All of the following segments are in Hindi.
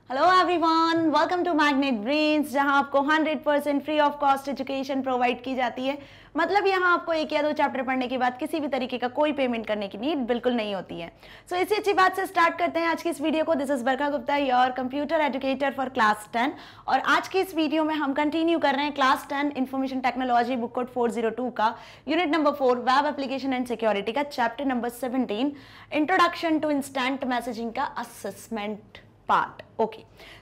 Hello everyone, welcome to Magnet Brains, जहां आपको 100% free of cost education provide की जाती है। मतलब यहां आपको एक या दो चैप्टर पढ़ने के बाद किसी भी तरीके का कोई पेमेंट करने की नीड बिल्कुल नहीं होती है। सो इसी अच्छी बात से स्टार्ट करते हैं आज की इस वीडियो को। दिस इज बरका Gupta, your computer educator for class 10। और आज की इस वीडियो में हम कंटिन्यू कर रहे हैं class 10 information technology book code 402 का unit number 4 web application and security का chapter number 17 introduction to instant messaging का assessment part. Okay,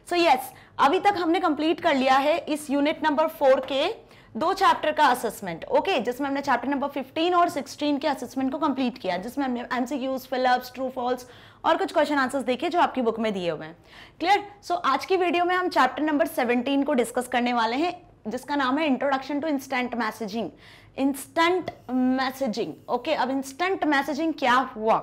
so yes, अभी तक हमने कंप्लीट कर लिया है इस यूनिट नंबर 4 के दो चैप्टर का असेसमेंट। ओके, जिसमें हमने चैप्टर नंबर 15 और 16 के असेसमेंट को कंप्लीट किया, जिसमें हमने एमसीक्यूज, फिलअप्स, ट्रू फॉल्स और कुछ क्वेश्चन आंसर्स देखे जो आपकी बुक में दिए हुए हैं। क्लियर? सो आज की वीडियो में हम चैप्टर नंबर 17 को डिस्कस करने वाले हैं, जिसका नाम है introduction to instant messaging. Instant messaging. Okay, अब इंस्टेंट मैसेजिंग क्या हुआ?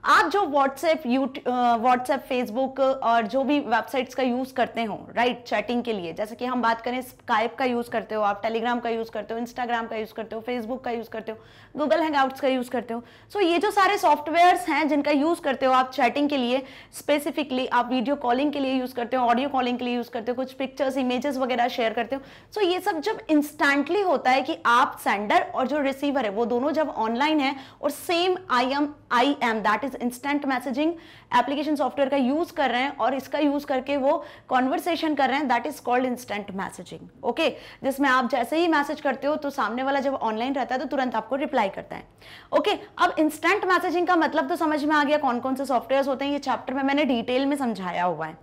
आप जो व्हाट्सएप, फेसबुक और जो भी वेबसाइट्स का यूज करते हो, राइट, चैटिंग के लिए, जैसे कि हम बात करें स्काइप का यूज करते हो, आप टेलीग्राम का यूज करते हो, इंस्टाग्राम का यूज करते हो, फेसबुक का यूज करते हो, गूगल हैंगआउट्स का यूज करते हो। सो ये जो सारे सॉफ्टवेयर्स हैं जिनका यूज करते हो आप चैटिंग के लिए, स्पेसिफिकली आप वीडियो कॉलिंग के लिए यूज करते हो, ऑडियो कॉलिंग के लिए यूज करते हो, कुछ पिक्चर्स, इमेजेस वगैरह शेयर करते हो। सो ये सब जब इंस्टेंटली होता है कि आप सेंडर और जो रिसीवर है वो दोनों जब ऑनलाइन है और same I am that is instant messaging application software का यूज कर रहे हैं और इसका यूज करके वो कॉन्वर्सेशन कर रहे हैं, that is called instant messaging. Okay, जिसमें आप जैसे ही मैसेज करते हो तो सामने वाला जब ऑनलाइन रहता है तो तुरंत आपको रिप्लाई करता है। ओके, अब इंस्टेंट मैसेजिंग का मतलब तो समझ में आ गया, कौन कौन से सॉफ्टवेयर होते हैं, ये चैप्टर में मैंने डिटेल में समझाया हुआ है।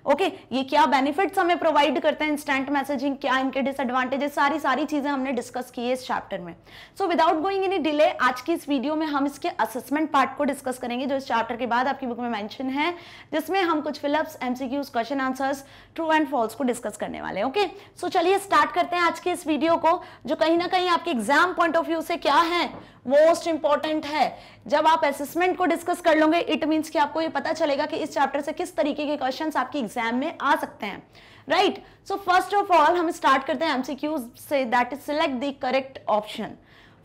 ओके, ये क्या बेनिफिट्स हमें प्रोवाइड करते हैं इंस्टेंट मैसेजिंग, क्या इनके डिसएडवांटेजेस, सारी चीजें हमने डिस्कस की है इस चैप्टर में। So without going any delay, आज की इस वीडियो में हम इसके असेसमेंट पार्ट को डिस्कस करेंगे, जो इस चैप्टर के बाद आपकी बुक में मेंशन है, जिसमें हम कुछ fill ups, MCQs, question answers, true and false को डिस्कस करने वाले हैं। ओके, सो चलिए स्टार्ट करते हैं आज की इस वीडियो को, जो कहीं ना कहीं आपके एग्जाम पॉइंट ऑफ व्यू से क्या है, मोस्ट इंपॉर्टेंट है। जब आप असेसमेंट को डिस्कस कर लोगे, इट मींस कि आपको ये पता चलेगा कि इस चैप्टर से किस तरीके के क्वेश्चंस आपके एग्जाम में आ सकते हैं, right. So first of all हम स्टार्ट करते हैं एमसीक्यूज से, that is select the correct option.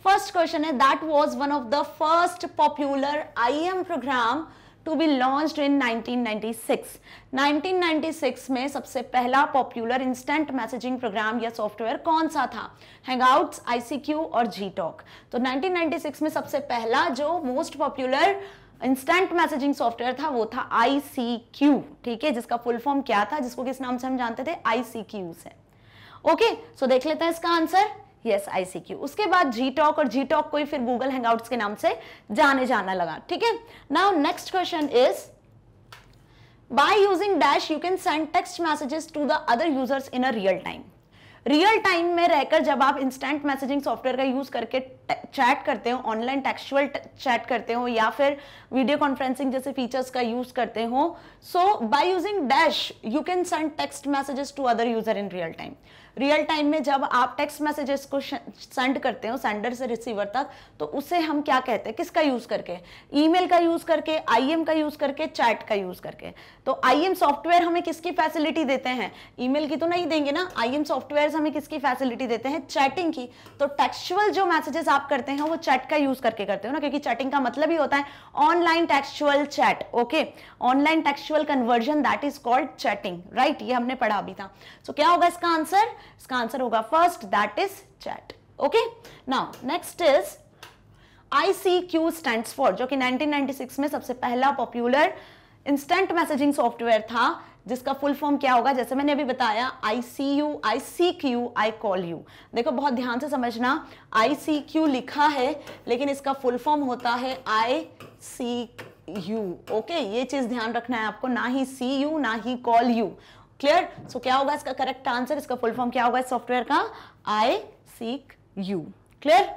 First question है, that was one of the first popular IM program to be launched in 1996। 1996 में सबसे पहला पॉपुलर इंस्टेंट मैसेजिंग प्रोग्राम या सॉफ्टवेयर कौन सा था? हैंगआउट्स, आईसीक्यू और जीटॉक। तो 1996 में सबसे पहला जो most popular instant messaging software था वो था आईसीक्यू, ठीक है, जिसका फुल फॉर्म क्या था, जिसको किस नाम से हम जानते थे? आईसीक्यू से। ओके, सो देख लेते हैं इसका आंसर। Yes, ICQ. उसके बाद जीटॉक, और जीटॉक को ही फिर गूगल हैंगआउट्स के नाम से जाना लगा, ठीक है। Now next question is, by using dash you can send text messages to the other users in a real time. Real time में रहकर जब आप इंस्टेंट मैसेजिंग सॉफ्टवेयर का यूज करके चैट करते हो, ऑनलाइन टेक्सचुअल चैट करते हो या फिर वीडियो कॉन्फ्रेंसिंग जैसे फीचर्स का यूज करते हो, so by using dash you can send text messages to other user in real time. Real time में जब आप टेक्स्ट मैसेजेस को सेंड करते हो सेंडर से रिसीवर तक, तो उसे हम क्या कहते हैं, किसका यूज करके? ईमेल का यूज करके, आईएम का यूज करके, चैट का यूज करके। तो आईएम सॉफ्टवेयर हमें किसकी फैसिलिटी देते हैं? ईमेल की तो नहीं देंगे ना, आईएम सॉफ्टवेयर हमें किसकी फैसिलिटी देते हैं? चैटिंग की। तो टेक्सचुअल जो मैसेजेस आप करते हैं वो चैट का यूज करके करते हो ना, क्योंकि चैटिंग का मतलब ही होता है online textual chat. Okay, online textual conversion, that is called chatting, right, ये हमने पढ़ा अभी था। सो क्या होगा इसका आंसर? इसका आंसर होगा first, that is chat. Okay, now next is ICQ stands for, जो कि 1996 में सबसे पहला पॉपुलर इंस्टेंट मैसेजिंग सॉफ्टवेयर था, जिसका फुल फॉर्म क्या होगा? जैसे मैंने अभी बताया, ICU, I seek you, I call you। देखो बहुत ध्यान से समझना, ICQ लिखा है लेकिन इसका फुल फॉर्म होता है I seek you। ओके, ये चीज ध्यान रखना है आपको, ना ही see you ना ही call you। क्लियर? सो क्या होगा इसका करेक्ट आंसर? इसका फुल फॉर्म क्या होगा इस सॉफ्टवेयर का? I seek you। Clear?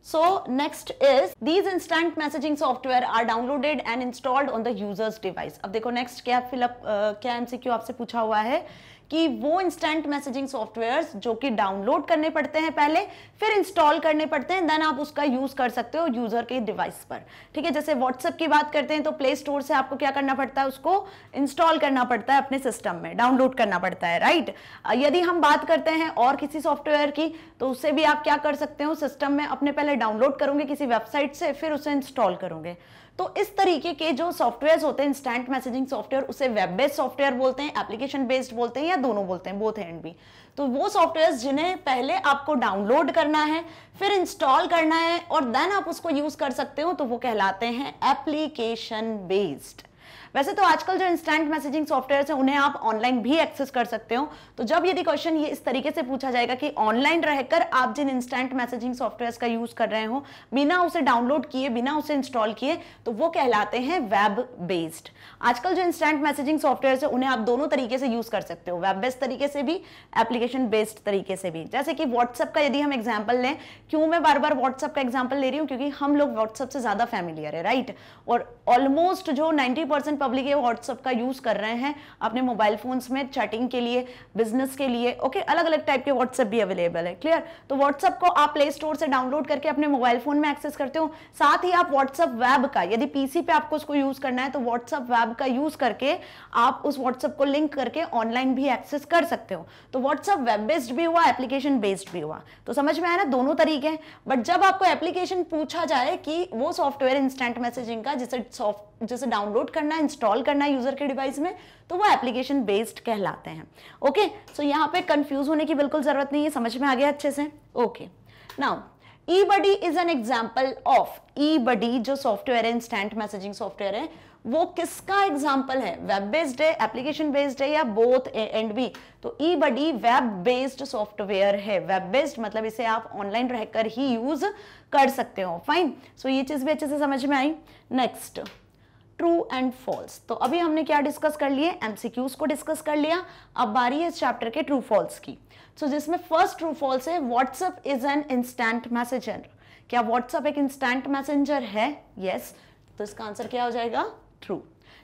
So next is, these instant messaging software are downloaded and installed on the user's device। अब देखो नेक्स्ट क्या क्या एमसीक्यू आपसे पूछा हुआ है कि वो इंस्टेंट मैसेजिंग सॉफ्टवेयर्स जो कि डाउनलोड करने पड़ते हैं पहले, फिर इंस्टॉल करने पड़ते हैं, देन आप उसका यूज कर सकते हो यूजर के डिवाइस पर, ठीक है। जैसे व्हाट्सएप की बात करते हैं तो प्ले स्टोर से आपको क्या करना पड़ता है? उसको इंस्टॉल करना पड़ता है अपने सिस्टम में, डाउनलोड करना पड़ता है, राइट। यदि हम बात करते हैं और किसी सॉफ्टवेयर की, तो उससे भी आप क्या कर सकते हो? सिस्टम में अपने पहले डाउनलोड करोगे किसी वेबसाइट से, फिर उसे इंस्टॉल करोगे। तो इस तरीके के जो सॉफ्टवेयर होते हैं इंस्टेंट मैसेजिंग सॉफ्टवेयर, उसे वेब बेस्ड सॉफ्टवेयर बोलते हैं, एप्लीकेशन बेस्ड बोलते हैं, या दोनों बोलते हैं, बोथ एंड भी। तो वो सॉफ्टवेयर जिन्हें पहले आपको डाउनलोड करना है, फिर इंस्टॉल करना है और देन आप उसको यूज कर सकते हो, तो वो कहलाते हैं एप्लीकेशन बेस्ड। वैसे तो आजकल जो इंस्टेंट मैसेजिंग सॉफ्टवेयर हैं उन्हें आप ऑनलाइन भी एक्सेस कर सकते हो। तो जब यदि क्वेश्चन ये इस तरीके से पूछा जाएगा कि ऑनलाइन रहकर आप जिन इंस्टेंट मैसेजिंग सॉफ्टवेयर का यूज कर रहे हो बिना उसे डाउनलोड किए, बिना उसे इंस्टॉल किए, तो वो कहलाते हैं वेब बेस्ड। आजकल जो इंस्टेंट मैसेजिंग सॉफ्टवेयर है उन्हें आप दोनों तरीके से यूज कर सकते हो, वेब बेस्ड तरीके से भी, एप्लीकेशन बेस्ड तरीके से भी। जैसे कि व्हाट्सएप का यदि हम एग्जाम्पल लें, क्यों मैं बार बार व्हाट्सएप का एग्जाम्पल ले रही हूँ, क्योंकि हम लोग व्हाट्सएप से ज्यादा फैमिलियर है, राइट। और ऑलमोस्ट जो 90% पब्लिक है व्हाट्सएप का यूज कर रहे हैं अपने मोबाइल फोन्स में चैटिंग के लिए, बिजनेस के लिए। ओके, अलग अलग टाइप के व्हाट्सएप भी अवेलेबल है, क्लियर। तो व्हाट्सएप को आप प्ले स्टोर से डाउनलोड करके अपने मोबाइल फोन में एक्सेस करते हो। साथ ही आप व्हाट्सएप वेब का, यदि पीसी पे आपको उसको यूज करना है तो व्हाट्सएप वेब का यूज करके आप उस व्हाट्सएप को लिंक करके ऑनलाइन भी एक्सेस कर सकते हो। तो व्हाट्सएप वेब बेस्ड भी हुआ, एप्लीकेशन बेस्ड भी हुआ। तो समझ में आया ना, दोनों तरीके हैं। बट जब आपको एप्लीकेशन पूछा जाए कि वो सॉफ्टवेयर इंस्टेंट मैसेजिंग का जिसे डाउनलोड करना है, इंस्टॉल करना है यूजर के डिवाइस में, तो वो एप्लीकेशन बेस्ड कहलाते हैं। ओके, सो यहाँ पे कंफ्यूज होने की बिल्कुल जरूरत नहीं है, समझ में आ गया अच्छे से। Okay, now eBuddy is an example of, eBuddy जो सॉफ्टवेयर है, इंस्टेंट मैसेजिंग सॉफ्टवेयर है, वो किसका एग्जाम्पल है? वेब बेस्ड है, एप्लीकेशन बेस्ड है, या बोथ ए एंड बी? तो eBuddy वेब बेस्ड सॉफ्टवेयर है। वेब बेस्ड मतलब इसे आप ऑनलाइन रहकर ही यूज कर सकते हो। फाइन, सो ये चीज भी अच्छे से समझ में आई। Next, true and false. तो अभी हमने क्या डिस्कस कर लिए? एमसीक्यूज को डिस्कस कर लिया। अब बारी है इस चैप्टर के ट्रू फॉल्स की। सो जिसमें फर्स्ट ट्रू फॉल्स है, WhatsApp is an instant messenger. क्या व्हाट्सएप एक इंस्टेंट मैसेंजर है? यस, तो इसका आंसर क्या हो जाएगा? True.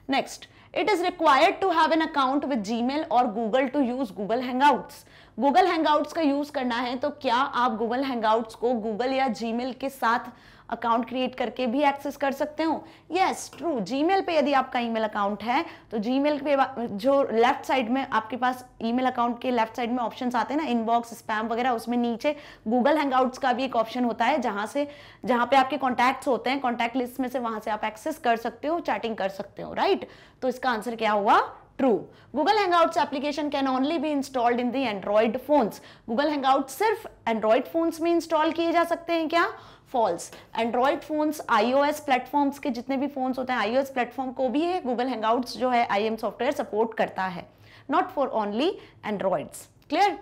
Next, it is required to have an account with Gmail और Google to use Google Hangouts. Google Hangouts का यूज करना है तो क्या आप गूगल हैंगआउट्स को गूगल या जीमेल के साथ अकाउंट क्रिएट करके भी एक्सेस कर सकते हो? Yes, true. जीमेल पे यदि आपका ईमेल अकाउंट है तो जीमेल पे जो लेफ्ट साइड में आपके पास ईमेल अकाउंट के लेफ्ट साइड में ऑप्शंस आते हैं ना, इनबॉक्स, स्पैम वगैरह, उसमें नीचे गूगल हैंगआउट्स का भी एक ऑप्शन होता है जहां पे आपके कॉन्टैक्ट्स होते हैं, कॉन्टैक्ट लिस्ट में से वहां से आप एक्सेस कर सकते हो, चैटिंग कर सकते हो, राइट। तो इसका आंसर क्या हुआ? True. Google Hangouts application can only be installed in the Android phones. Google Hangouts सिर्फ एंड्रॉइड फोन्स में इंस्टॉल किए जा सकते हैं क्या? False. Android phones, iOS platforms के जितने भी फोन्स होते हैं, आईओएस प्लेटफॉर्म को भी है गूगल हैंगआउट्स जो है आईएम सॉफ्टवेयर सपोर्ट करता है, not for only androids. Clear?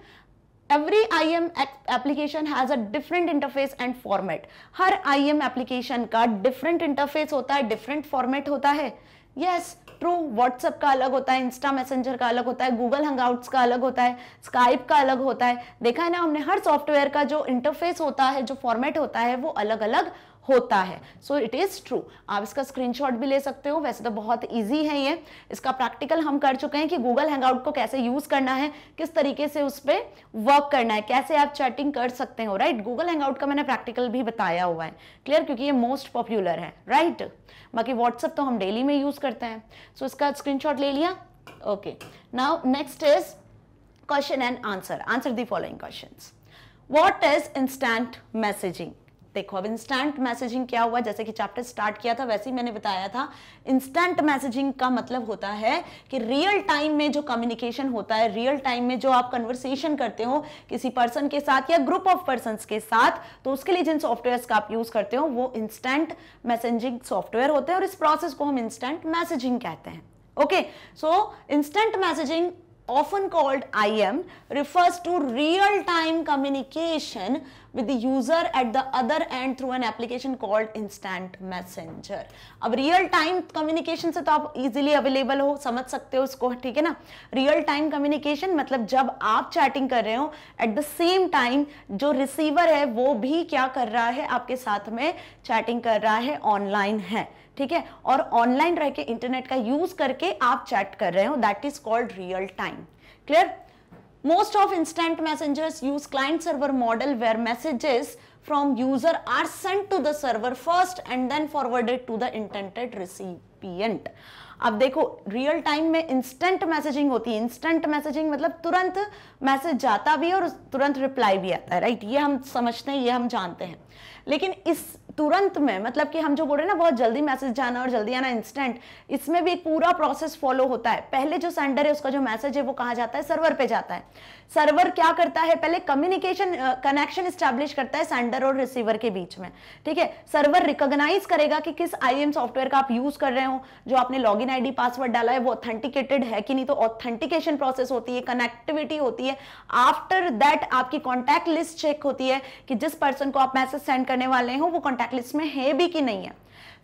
Every IM application has a different interface and format. Her IM application का डिफरेंट इंटरफेस होता है, डिफरेंट फॉर्मेट होता है। Yes, true. व्हाट्सएप का अलग होता है, इंस्टा मैसेंजर का अलग होता है, गूगल हैंगआउट्स का अलग होता है, स्काइप का अलग होता है। देखा है ना हमने, हर सॉफ्टवेयर का जो इंटरफेस होता है, जो फॉर्मेट होता है, वो अलग अलग होता है। So it is true. आप इसका स्क्रीनशॉट भी ले सकते हो। वैसे तो बहुत इजी है ये, इसका प्रैक्टिकल हम कर चुके हैं कि गूगल हैंगआउट को कैसे यूज करना है, किस तरीके से उस पर वर्क करना है, कैसे आप चैटिंग कर सकते हो, राइट। गूगल हैंगआउट का मैंने प्रैक्टिकल भी बताया हुआ है, क्लियर, क्योंकि ये मोस्ट पॉपुलर है, राइट। बाकी व्हाट्सएप तो हम डेली में यूज करते हैं। सो इसका स्क्रीनशॉट ले लिया। Okay, now next is question and answer. Answer the following questions. What is instant messaging? देखो, अब इंस्टेंट मैसेजिंग क्या हुआ, जैसे कि चैप्टर स्टार्ट किया था वैसे ही मैंने बताया था। इंस्टेंट मैसेजिंग का मतलब होता है कि रियल टाइम में जो कम्युनिकेशन होता है, रियल टाइम में जो आप कन्वर्सेशन करते हो किसी पर्सन के साथ या ग्रुप ऑफ पर्सन्स के साथ, तो उसके लिए जिन सॉफ्टवेयर का आप यूज करते हो वो इंस्टेंट मैसेजिंग सॉफ्टवेयर होते हैं और इस प्रोसेस को हम इंस्टेंट मैसेजिंग कहते हैं। Okay, so instant messaging often called IM refers to real-time communication with the user at the other end through an application called instant messenger। अब रियल टाइम कम्युनिकेशन से तो आप इजीली अवेलेबल हो, समझ सकते हो उसको, ठीक है ना। रियल टाइम कम्युनिकेशन मतलब जब आप चैटिंग कर रहे हो एट द सेम टाइम जो रिसीवर है वो भी क्या कर रहा है, आपके साथ में चैटिंग कर रहा है, ऑनलाइन है, ठीक है, और ऑनलाइन रह के इंटरनेट का यूज करके आप चैट कर रहे हो, that is called real time. Clear? Most of instant messengers use client server model where messages from user are sent to the server first and then forwarded to the intended recipient। अब देखो, रियल टाइम में इंस्टेंट मैसेजिंग होती है। इंस्टेंट मैसेजिंग मतलब तुरंत मैसेज जाता भी है और तुरंत रिप्लाई भी आता है, राइट। ये हम समझते हैं, ये हम जानते हैं। लेकिन इस तुरंत में, मतलब कि हम जो बोल रहे हैं ना बहुत जल्दी मैसेज जाना और जल्दी आना, इंस्टेंट, इसमें भी एक पूरा प्रोसेस फॉलो होता है। पहले जो सेंडर है उसका जो मैसेज है वो कहाँ जाता है, सर्वर पे जाता है। सर्वर क्या करता है, पहले कम्युनिकेशन कनेक्शन स्टैब्लिश करता है सेंडर और रिसीवर के बीच में, ठीक है। सर्वर रिकॉग्नाइज करेगा कि किस IAM सॉफ्टवेयर का आप यूज कर रहे हो, जो आपने लॉगिन आईडी पासवर्ड डाला है वो ऑथेंटिकेटेड है कि नहीं, तो ऑथेंटिकेशन प्रोसेस होती है, कनेक्टिविटी होती है। आफ्टर दैट आपकी कॉन्टैक्ट लिस्ट चेक होती है कि जिस पर्सन को आप मैसेज सेंड करने वाले हो वो कॉन्टैक्ट लिस्ट में है भी कि नहीं है।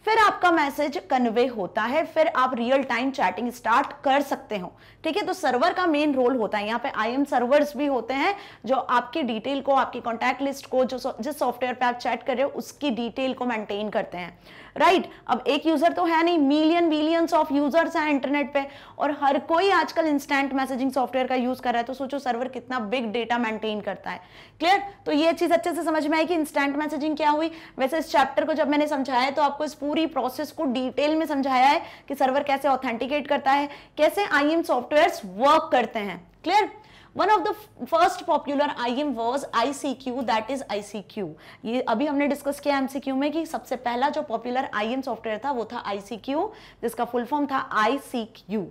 फिर आपका मैसेज कन्वे होता है, फिर आप रियल टाइम चैटिंग स्टार्ट कर सकते हो, ठीक है। तो सर्वर का मेन रोल होता है यहाँ पे। IAM सर्वर्स भी होते हैं जो आपकी डिटेल को, आपकी कॉन्टैक्ट लिस्ट को, जो जिस सॉफ्टवेयर पे आप चैट कर रहे हो उसकी डिटेल को मेंटेन करते हैं, राइट। अब एक यूजर तो है नहीं, मिलियंस ऑफ यूजर्स हैं इंटरनेट पे, और हर कोई आजकल इंस्टेंट मैसेजिंग सॉफ्टवेयर का यूज कर रहा है, तो सोचो सर्वर कितना बिग डेटा मेंटेन करता है। क्लियर? तो ये चीज अच्छे से समझ में आई कि इंस्टेंट मैसेजिंग क्या हुई। वैसे इस चैप्टर को जब मैंने समझाया तो आपको इस पूरी प्रोसेस को डिटेल में समझाया है कि सर्वर कैसे ऑथेंटिकेट करता है, कैसे IAM सॉफ्टवेयर्स वर्क करते हैं। Clear? One of the first popular IAM was ICQ, that is ICQ। ये अभी हमने डिस्कस किया MCQ में कि सबसे पहला जो पॉपुलर IAM सॉफ्टवेयर था वो था ICQ, जिसका फुल फॉर्म था ICQ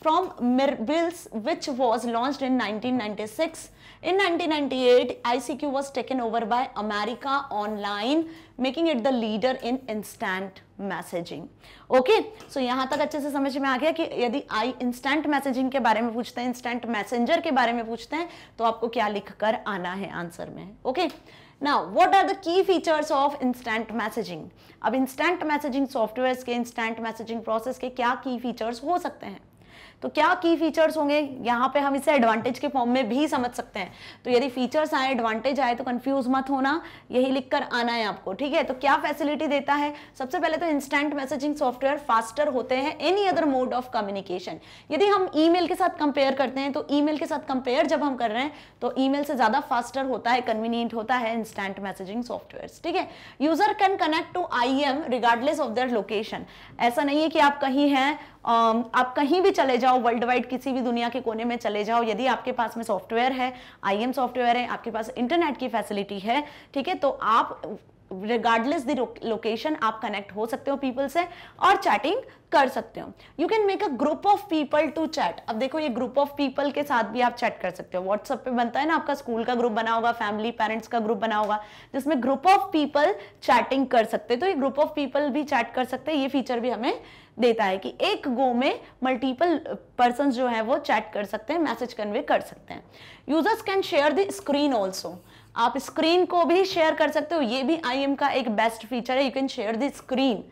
from Mirbills, which was launched in 1996. In 1998, ICQ was taken over by America Online, making it the leader in instant messaging. Okay, so यहां तक अच्छे से समझ में आ गया कि यदि इंस्टेंट मैसेजिंग के बारे में पूछते हैं, इंस्टेंट मैसेंजर के बारे में पूछते हैं, तो आपको क्या लिखकर आना है आंसर में। Okay, now what are the key features of instant messaging. अब इंस्टेंट मैसेजिंग सॉफ्टवेयर्स के, इंस्टेंट मैसेजिंग प्रोसेस के क्या की फीचर्स हो सकते हैं, तो क्या की फीचर्स होंगे, यहाँ पे हम इसे एडवांटेज के फॉर्म में भी समझ सकते हैं। तो यदि फीचर्स आए, एडवांटेज आए तो कंफ्यूज मत होना, यही लिखकर आना है आपको, ठीक है। तो क्या फैसिलिटी देता है, सबसे पहले तो इंस्टेंट मैसेजिंग सॉफ्टवेयर फास्टर होते हैं any other mode of communication. यदि हम ईमेल के साथ कंपेयर करते हैं तो ईमेल के साथ कंपेयर जब हम कर रहे हैं तो ईमेल से ज्यादा फास्टर होता है, कन्वीनियंट होता है इंस्टेंट मैसेजिंग सॉफ्टवेयर, ठीक है। User can connect to IAM regardless of their location. ऐसा नहीं है कि आप कहीं हैं, आप कहीं भी चले जाओ, वर्ल्ड वाइड किसी भी दुनिया के कोने में चले जाओ, यदि आपके पास में सॉफ्टवेयर है, IAM सॉफ्टवेयर है, आपके पास इंटरनेट की फैसिलिटी है, ठीक है, तो आप रिगार्डलेस द लोकेशन आप कनेक्ट हो सकते हो पीपल से और चैटिंग कर सकते हो। You can make a group of people to chat. अब देखो ये ग्रुप ऑफ पीपल के साथ भी आप चैट कर सकते हो। व्हाट्सएप पे बनता है ना, आपका स्कूल का ग्रुप बना होगा, फैमिली पेरेंट्स का ग्रुप बना होगा, जिसमें ग्रुप ऑफ पीपल चैटिंग कर सकते हैं। तो ये ग्रुप ऑफ पीपल भी चैट कर सकते हैं, ये फीचर भी हमें देता है कि एक गो में मल्टीपल पर्सन जो है वो चैट कर सकते हैं, मैसेज कन्वे कर सकते हैं। Users can share the screen also. आप स्क्रीन को भी शेयर कर सकते हो, ये भी IAM का एक बेस्ट फीचर है, you can share the screen.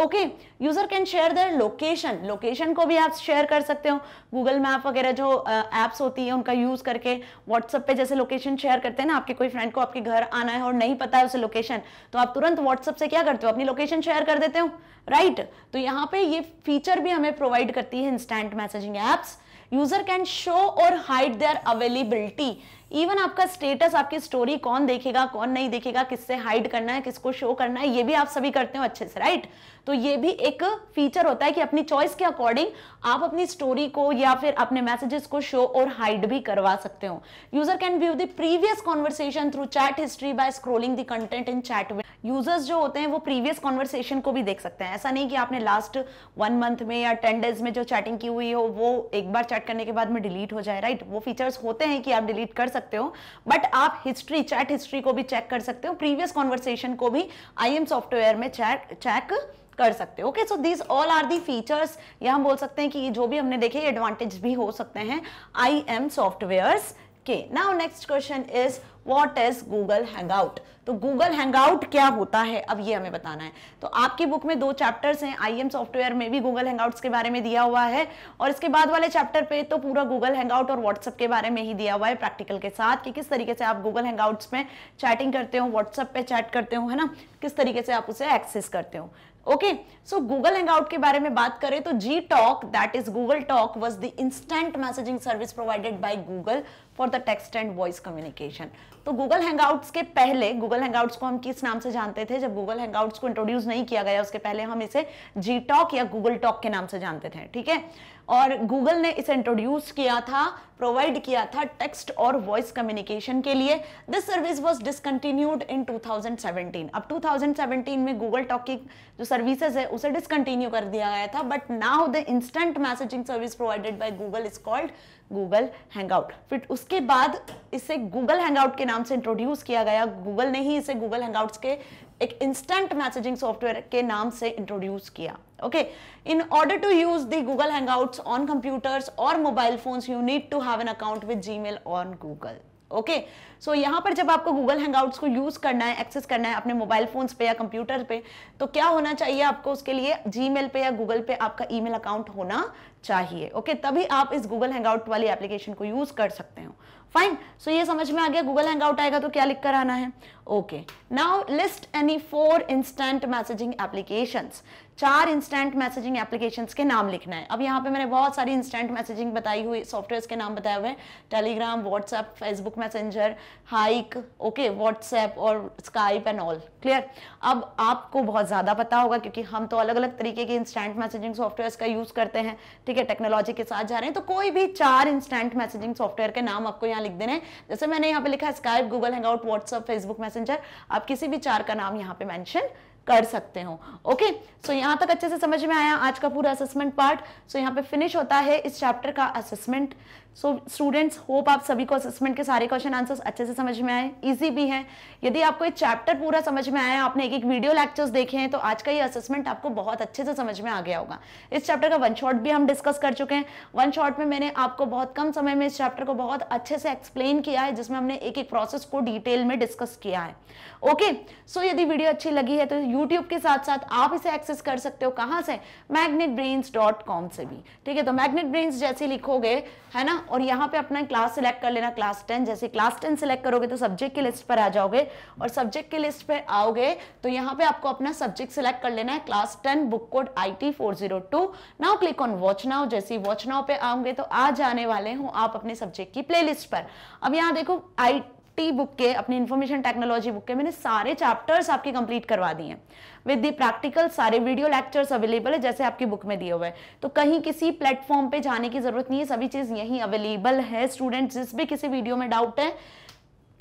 Okay, user can share their location. Location को भी आप शेयर कर सकते हो। गूगल मैप वगैरह जो एप्स होती है उनका यूज करके व्हाट्सएप पे जैसे लोकेशन शेयर करते हैं ना, आपके कोई फ्रेंड को आपके घर आना है और नहीं पता है उसे लोकेशन, तो आप तुरंत व्हाट्सएप से क्या करते हो, अपनी लोकेशन शेयर कर देते हो, राइट। तो यहाँ पे ये फीचर भी हमें प्रोवाइड करती है instant messaging apps. User can show और हाइड देयर अवेलेबिलिटी। इवन आपका स्टेटस, आपकी स्टोरी कौन देखेगा कौन नहीं देखेगा, किससे हाइड करना है, किसको शो करना है, ये भी आप सभी करते हो अच्छे से, राइट। तो ये भी एक फीचर होता है कि अपनी चॉइस के अकॉर्डिंग आप अपनी स्टोरी को या फिर अपने मैसेजेस को शो और हाइड भी करवा सकते हो। User can view the previous conversation through chat history by scrolling the content in chat. Users जो होते हैं वो प्रीवियस कॉन्वर्सेशन को भी देख सकते हैं। ऐसा नहीं कि आपने लास्ट 1 मंथ में या 10 डेज में जो चैटिंग की हुई हो वो एक बार चैट करने के बाद में डिलीट हो जाए, राइट। वो फीचर्स होते हैं कि आप डिलीट कर सकते हो, बट आप हिस्ट्री, चैट हिस्ट्री को भी चेक कर सकते हो, प्रीवियस कॉन्वर्सेशन को भी IAM सॉफ्टवेयर में चेक कर सकते हो। Okay, so these all are the features, या हम बोल सकते हैं कि जो भी हमने देखे एडवांटेज भी हो सकते हैं IAM सॉफ्टवेयर्स के। Now next question is what is Google hangout. तो गूगल हैंगआउट क्या होता है, अब ये हमें बताना है। तो आपकी बुक में 2 चैप्टर्स हैं, IAM सॉफ्टवेयर में भी गूगल हैंगआउट्स के बारे में दिया हुआ है, और इसके बाद वाले चैप्टर पे तो पूरा गूगल हैंगआउट और व्हाट्सएप के बारे में ही दिया हुआ है प्रैक्टिकल के साथ, कि किस तरीके से आप गूगल हैंगआउट्स में चैटिंग करते हो, व्हाट्सएप पे चैट करते हो, है ना, किस तरीके से आप उसे एक्सेस करते हो। ओके, सो गूगल हैंगआउट के बारे में बात करें तो Gtalk, that is Google talk, was the instant messaging service provided by Google for the text and voice communication. तो गूगल हैंगआउट्स के पहले, गूगल हैंगआउट्स को हम किस नाम से जानते थे, जब गूगल हैंगआउट्स को इंट्रोड्यूस नहीं किया गया उसके पहले हम इसे Gtalk या गूगल टॉक के नाम से जानते थे, ठीक है। और गूगल ने इसे इंट्रोड्यूस किया था, प्रोवाइड किया था टेक्स्ट और वॉइस कम्युनिकेशन के लिए। दिस सर्विस वाज डिसकंटिन्यूड इन 2017। अब 2017 में गूगल टॉक की जो सर्विसेज है उसे डिसकंटिन्यू कर दिया गया था, but now the instant messaging service provided by Google is called Google hangout. फिर उसके बाद इसे गूगल हैंगआउट के नाम से इंट्रोड्यूस किया गया। गूगल ने ही इसे गूगल हैंगआउट्स के एक इंस्टेंट मैसेजिंग सॉफ्टवेयर के नाम से इंट्रोड्यूस किया। Okay, in order to use the Google Hangouts on computers और mobile phones you need to have an account with Gmail on Google. Okay, so यहां पर जब आपको गूगल हैंगआउट्स को यूज करना है, एक्सेस करना है अपने मोबाइल फोन्स पे या कंप्यूटर पे, तो क्या होना चाहिए आपको? उसके लिए जीमेल पे या गूगल पे आपका ईमेल अकाउंट होना चाहिए। ओके, तभी आप इस गूगल हैंगआउट वाली एप्लीकेशन को यूज कर सकते हो। फाइन, सो ये समझ में आ गया। गूगल हैंगआउट आएगा तो क्या लिख कर आना है? Okay, now list any 4 instant messaging applications. 4 instant messaging applications के नाम लिखना है। अब यहाँ पे मैंने बहुत सारी इंस्टेंट मैसेजिंग बताई हुई सॉफ्टवेयर्स के नाम बताए हुए हैं, Telegram, WhatsApp, Facebook messenger, hike, okay, WhatsApp और स्काइप एंड ऑल। क्लियर? अब आपको बहुत ज्यादा पता होगा क्योंकि हम तो अलग अलग तरीके के इंस्टेंट मैसेजिंग सॉफ्टवेयर्स का यूज करते हैं। ठीक है, टेक्नोलॉजी के साथ जा रहे हैं, तो कोई भी 4 इंस्टेंट मैसेजिंग सॉफ्टवेयर के नाम आपको यहाँ लिख देने हैं। जैसे मैंने यहाँ पे लिखा है Skype, Google hangout, WhatsApp, Facebook messenger, आप किसी भी 4 का नाम यहाँ पे मेंशन कर सकते हो। ओके, सो यहां तक अच्छे से समझ में आया आज का पूरा असेसमेंट पार्ट। सो यहाँ पे फिनिश होता है इस चैप्टर का असेसमेंट। सो स्टूडेंट्स, होप आप सभी को असेसमेंट के सारे क्वेश्चन आंसर्स अच्छे से समझ में आए, इजी भी हैं। यदि आपको ये चैप्टर पूरा समझ में आया, आपने एक वीडियो लेक्चर्स देखे हैं, तो आज का ये असेसमेंट आपको बहुत अच्छे से समझ में आ गया होगा। इस चैप्टर का वन शॉट भी हम डिस्कस कर चुके हैं। वन शॉट में मैंने आपको बहुत कम समय में इस चैप्टर को बहुत अच्छे से एक्सप्लेन किया है, जिसमें हमने एक एक प्रोसेस को डिटेल में डिस्कस किया है। ओके, सो यदि वीडियो अच्छी लगी है तो यूट्यूब के साथ साथ आप इसे एक्सेस कर सकते हो। कहां से? magnetbrains.com से भी। ठीक है, तो मैग्नेट ब्रेन्स जैसे लिखोगे, है ना, और यहाँ पे अपना क्लास सिलेक्ट कर लेना, क्लास 10। जैसे क्लास 10 सिलेक्ट करोगे तो सब्जेक्ट की लिस्ट पर आ जाओगे, और सब्जेक्ट की लिस्ट पे आओगे तो यहाँ पे आपको अपना सब्जेक्ट सिलेक्ट कर लेना है, class 10, book code IT402। Now click on watch now. जैसे वॉच नाउ पे आओगे तो आ जाने वाले हो आप अपने सब्जेक्ट की प्लेलिस्ट पर। अब यहाँ देखो, IT बुक के, अपनी इंफॉर्मेशन टेक्नोलॉजी बुक के मैंने सारे चैप्टर्स आपके कंप्लीट करवा दिए हैं विद द प्रैक्टिकल। सारे वीडियो लेक्चर्स अवेलेबल है जैसे आपकी बुक में दिए हुए हैं, तो कहीं किसी प्लेटफॉर्म पे जाने की जरूरत नहीं है, सभी चीज यहीं अवेलेबल है। स्टूडेंट्स, जिस भी किसी वीडियो में डाउट है,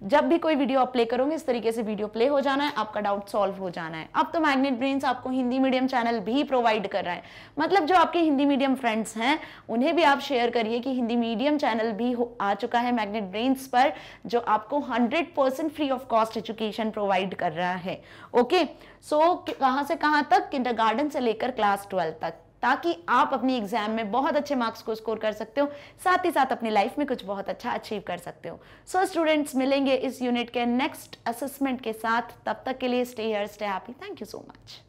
जब भी कोई वीडियो आप प्ले करोगे इस तरीके से वीडियो प्ले हो जाना है, आपका डाउट सॉल्व हो जाना है। अब तो मैग्नेट ब्रेन्स आपको हिंदी मीडियम चैनल भी प्रोवाइड कर रहा है, मतलब जो आपके हिंदी मीडियम फ्रेंड्स हैं उन्हें भी आप शेयर करिए कि हिंदी मीडियम चैनल भी आ चुका है मैग्नेट ब्रेन्स पर, जो आपको 100% free of cost education provide कर रहा है। ओके, सो कहां से कहां तक? किंडरगार्टन से लेकर क्लास 12 तक, ताकि आप अपनी एग्जाम में बहुत अच्छे मार्क्स को स्कोर कर सकते हो, साथ ही साथ अपनी लाइफ में कुछ बहुत अच्छा अचीव कर सकते हो। सो स्टूडेंट्स, मिलेंगे इस यूनिट के नेक्स्ट असेसमेंट के साथ। तब तक के लिए stay here, stay happy. Thank you so much.